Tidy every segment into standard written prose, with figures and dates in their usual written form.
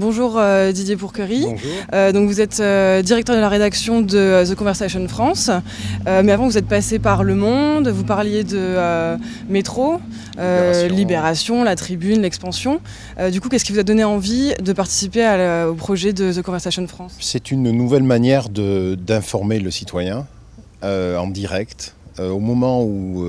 Bonjour Didier Pourquerie. Bonjour. Donc vous êtes directeur de la rédaction de The Conversation France, mais avant vous êtes passé par Le Monde, vous parliez de Métro, Libération, La Tribune, l'Expansion. Du coup, qu'est-ce qui vous a donné envie de participer au projet de The Conversation France ? C'est une nouvelle manière d'informer le citoyen en direct. Au moment où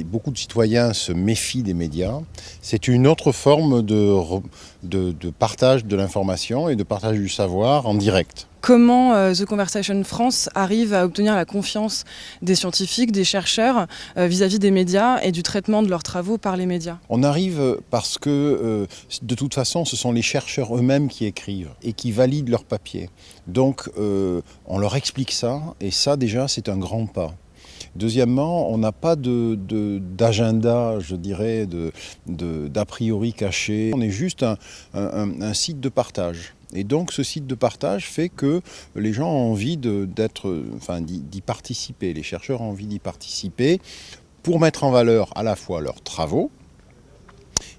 beaucoup de citoyens se méfient des médias, c'est une autre forme de partage de l'information et de partage du savoir en direct. Comment The Conversation France arrive à obtenir la confiance des scientifiques, des chercheurs vis-à-vis des médias et du traitement de leurs travaux par les médias ? On arrive parce que de toute façon ce sont les chercheurs eux-mêmes qui écrivent et qui valident leur papier. Donc on leur explique ça et ça déjà c'est un grand pas. Deuxièmement, on n'a pas d'agenda, je dirais, d'a priori caché. On est juste un site de partage. Et donc ce site de partage fait que les gens ont envie d'y participer. Les chercheurs ont envie d'y participer pour mettre en valeur à la fois leurs travaux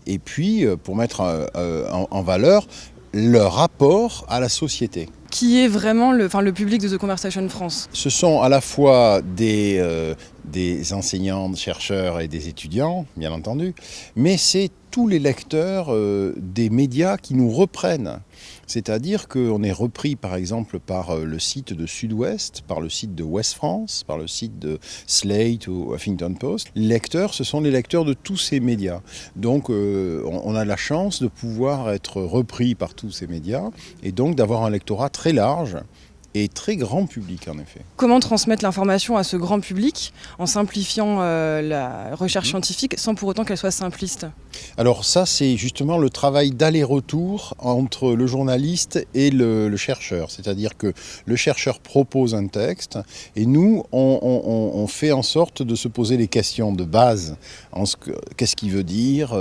et puis pour mettre en valeur leur rapport à la société. Qui est vraiment le public de The Conversation France ? Ce sont à la fois des enseignants, des chercheurs et des étudiants, bien entendu, mais c'est tous les lecteurs des médias qui nous reprennent. C'est-à-dire qu'on est repris par exemple par le site de Sud-Ouest, par le site de Ouest France, par le site de Slate ou Huffington Post. Les lecteurs, ce sont les lecteurs de tous ces médias. Donc on a la chance de pouvoir être repris par tous ces médias et donc d'avoir un lectorat très large et très grand public en effet. Comment transmettre l'information à ce grand public en simplifiant la recherche scientifique sans pour autant qu'elle soit simpliste ? Alors ça c'est justement le travail d'aller-retour entre le journaliste et le chercheur. C'est-à-dire que le chercheur propose un texte et nous on fait en sorte de se poser les questions de base. Qu'est-ce qu'il veut dire,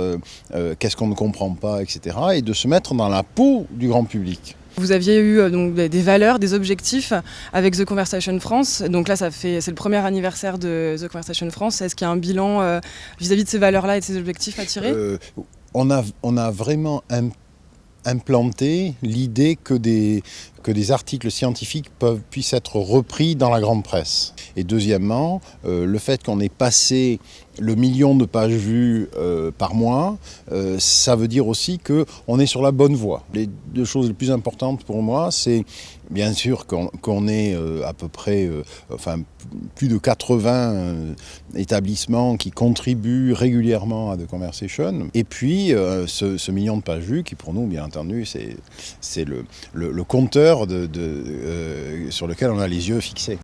qu'est-ce qu'on ne comprend pas, etc. Et de se mettre dans la peau du grand public. Vous aviez eu donc des valeurs, des objectifs avec The Conversation France. Donc là, c'est le premier anniversaire de The Conversation France. Est-ce qu'il y a un bilan vis-à-vis de ces valeurs-là et de ces objectifs à tirer ? On a vraiment implanté l'idée que des articles scientifiques puissent être repris dans la grande presse. Et deuxièmement, le fait qu'on ait passé le million de pages vues par mois, ça veut dire aussi qu'on est sur la bonne voie. Les deux choses les plus importantes pour moi, c'est bien sûr qu'on ait à peu près plus de 80 établissements qui contribuent régulièrement à The Conversation. Et puis ce million de pages vues qui pour nous, bien entendu, c'est le compteur sur lequel on a les yeux fixés.